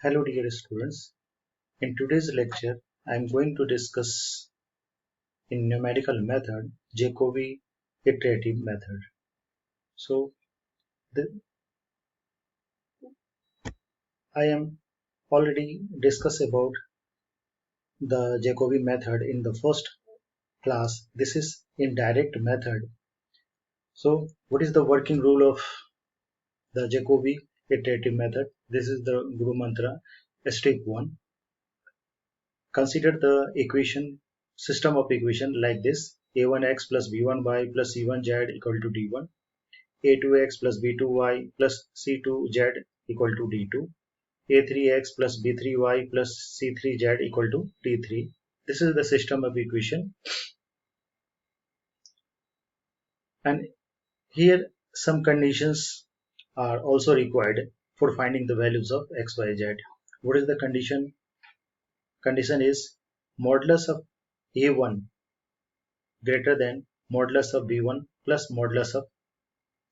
Hello dear students, in today's lecture I am going to discuss in numerical method Jacobi iterative method. So I am already discussed about the Jacobi method in the first class. This is indirect method. So what is the working rule of the Jacobi iterative method? This is the Guru Mantra. Step 1. Consider the equation system of equation like this: a1x plus b1y plus c1z equal to d1, a2x plus b2y plus c2z equal to d2, a3x plus b3y plus c3z equal to d3. This is the system of equation, and here some conditions are also required for finding the values of x, y, z. What is the condition? Condition is modulus of a1 greater than modulus of b1 plus modulus of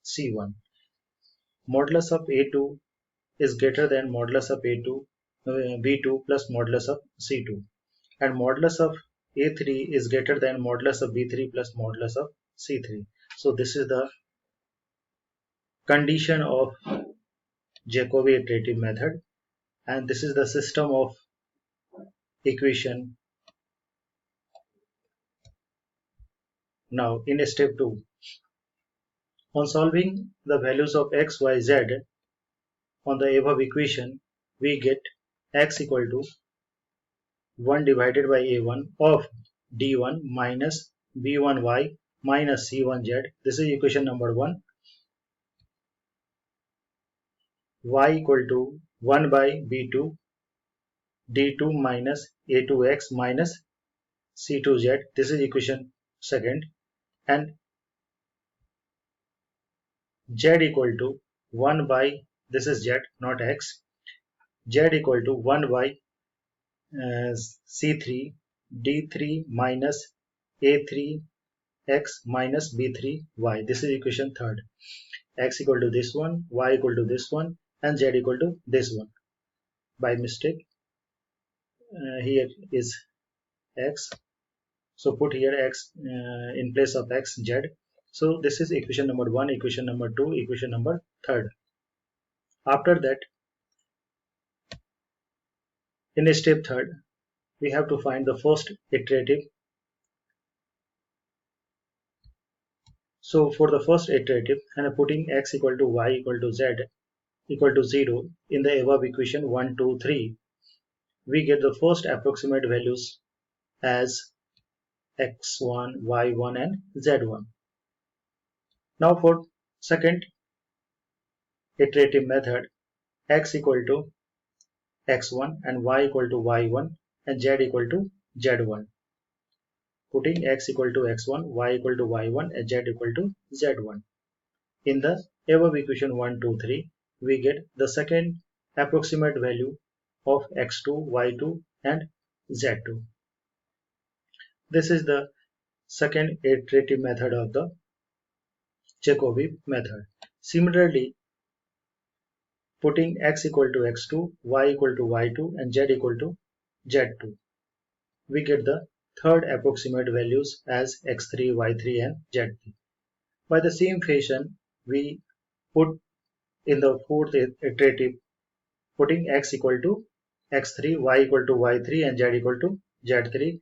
c1. Modulus of a2 is greater than modulus of b2 plus modulus of c2, and modulus of a3 is greater than modulus of b3 plus modulus of c3. So this is the condition of Jacobi iterative method, and this is the system of equation. Now in step 2, on solving the values of x, y, z on the above equation, we get x equal to 1 divided by a1 of d1 minus b1y minus c1z. This is equation number 1. Y equal to 1 by b2 d2 minus a2x minus c2z. This is equation 2nd. And z equal to 1 by, this is z not x, z equal to 1 by c3 d3 minus a3 x minus b3y. This is equation 3rd. X equal to this one, y equal to this one, and z equal to this one. By mistake, here is x, so put here x in place of x, z. So this is equation number 1, equation number 2, equation number 3rd. After that, in step 3rd, we have to find the first iterative. So for the first iterative, and putting x equal to y equal to z equal to 0 in the above equation 1, 2, 3, we get the first approximate values as x1, y1 and z1. Now for second iterative method, x equal to x1 and y equal to y1 and z equal to z1. Putting x equal to x1, y equal to y1 and z equal to z1. In the above equation 1, 2, 3, we get the second approximate value of x2, y2 and z2. This is the second iterative method of the Jacobi method. Similarly, putting x equal to x2, y equal to y2 and z equal to z2, we get the third approximate values as x3, y3 and z3. By the same fashion, we put in the fourth iterative, putting x equal to x3, y equal to y3 and z equal to z3,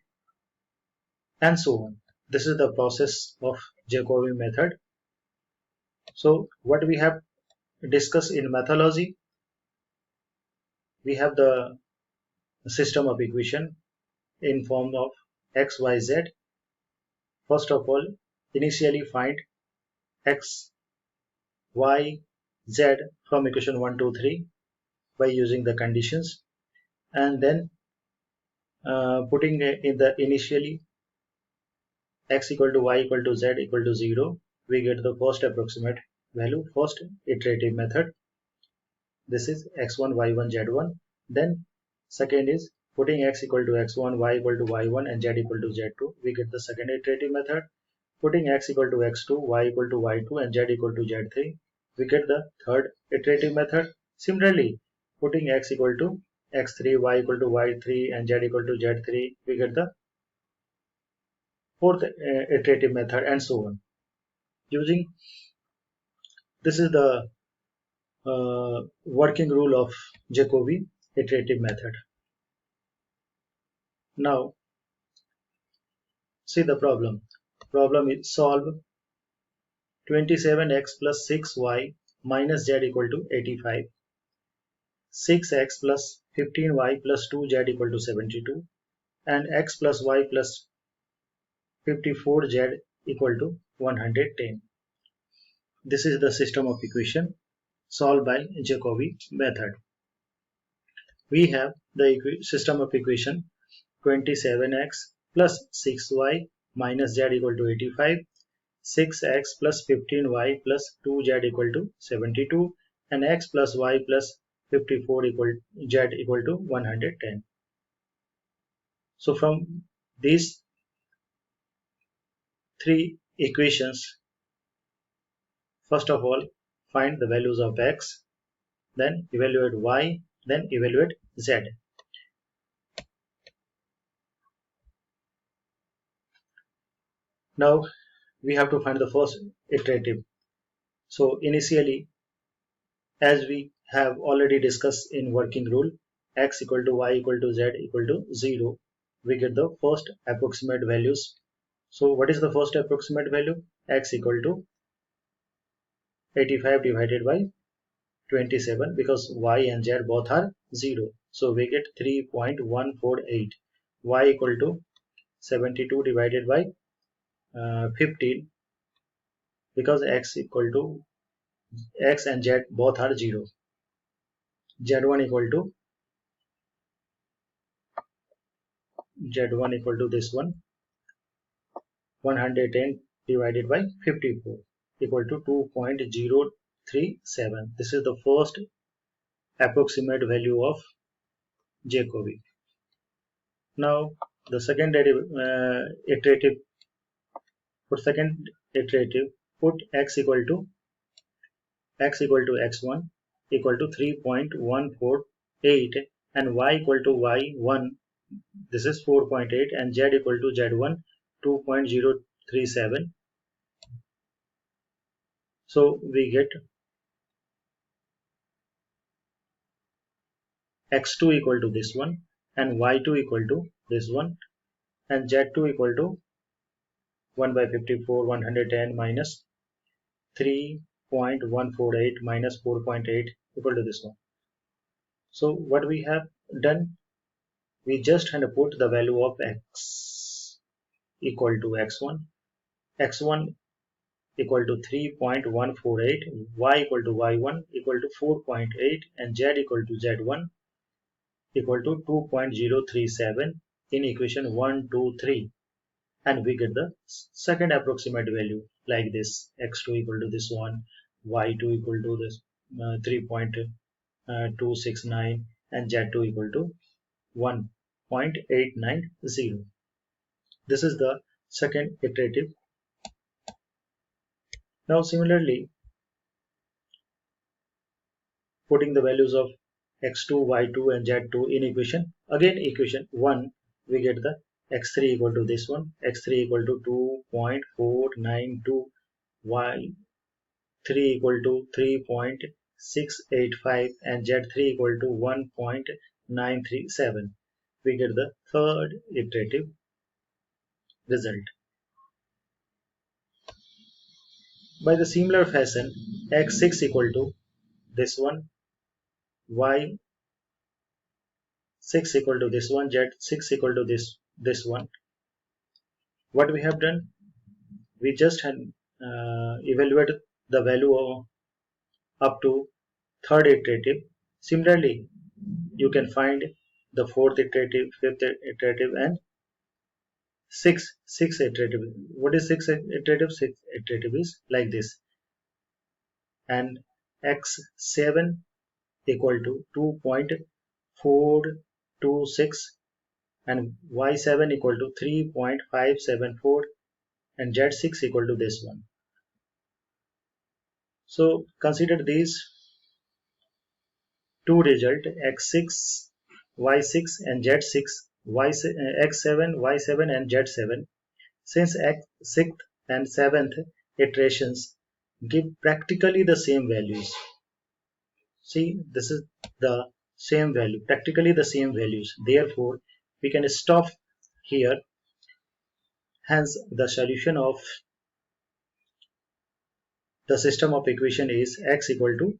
and so on. This is the process of Jacobi method. So what we have discussed in methodology, we have the system of equation in form of x, y, z. First of all, initially find x, y, z from equation 1, 2, 3 by using the conditions, and then putting in the initially x equal to y equal to z equal to 0, we get the first approximate value, first iterative method. This is x1, y1, z1. Then second is putting x equal to x1, y equal to y1 and z equal to z2. We get the second iterative method. Putting x equal to x2, y equal to y2 and z equal to z3. We get the third iterative method. Similarly, putting x equal to x3, y equal to y3 and z equal to z3, we get the fourth iterative method, and so on. Using this is the working rule of Jacobi iterative method. Now see the problem. Problem is solve 27x plus 6y minus z equal to 85, 6x plus 15y plus 2z equal to 72, and x plus y plus 54z equal to 110. This is the system of equation solved by Jacobi method. We have the system of equation 27x plus 6y minus z equal to 85, 6x plus 15y plus 2z equal to 72, and x plus y plus 54 equal z equal to 110. So from these three equations, first of all find the values of x, then evaluate y, then evaluate z. Now we have to find the first iterative. So initially, as we have already discussed in working rule, x equal to y equal to z equal to 0, we get the first approximate values. So what is the first approximate value? X equal to 85 divided by 27, because y and z both are 0. So we get 3.148. Y equal to 72 divided by 15, because x equal to x and z both are 0. Z1 equal to this one, 110 divided by 54 equal to 2.037. This is the first approximate value of Jacobi. Now the second iterative, for second iterative, put x equal to x1 equal to 3.148 and y equal to y1, this is 4.8, and z equal to z1 2.037. So we get x2 equal to this one, and y2 equal to this one, and z2 equal to 1 by 54, 110 minus 3.148 minus 4.8 equal to this one. So what we have done, we just had to put the value of x equal to x1, x1 equal to 3.148, y equal to y1 equal to 4.8, and z equal to z1 equal to 2.037 in equation 1, 2, 3, and we get the second approximate value like this: x2 equal to this one, y2 equal to this 3.269, and z2 equal to 1.890. This is the second iterative. Now similarly, putting the values of x2, y2 and z2 in equation, again equation 1, we get the x3 equal to this one, x3 equal to 2.492, y3 equal to 3.685, and z3 equal to 1.937. We get the third iterative result. By the similar fashion, x6 equal to this one, y6 equal to this one, z6 equal to this one. What we have done, we just had evaluated the value of up to third iterative. Similarly, you can find the fourth iterative, fifth iterative, and sixth iterative. What is sixth iterative? Sixth iterative is like this, and x7 equal to 2.426, and y7 equal to 3.574, and z6 equal to this one. So consider these two results, x6 y6 and z6, x7, y7 and z7. Since sixth and seventh iterations give practically the same values. See, this is the same value, practically the same values. Therefore, we can stop here. Hence, the solution of the system of equation is x equal to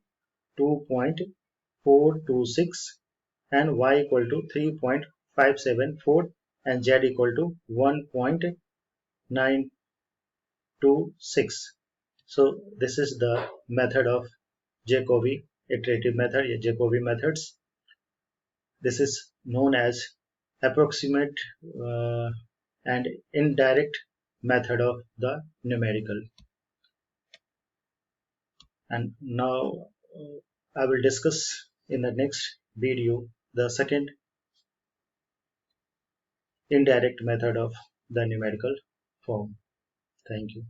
2.426 and y equal to 3.574 and z equal to 1.926. So this is the method of Jacobi, iterative method, Jacobi methods. This is known as approximate and indirect method of the numerical. And now I will discuss in the next video the second indirect method of the numerical form. Thank you.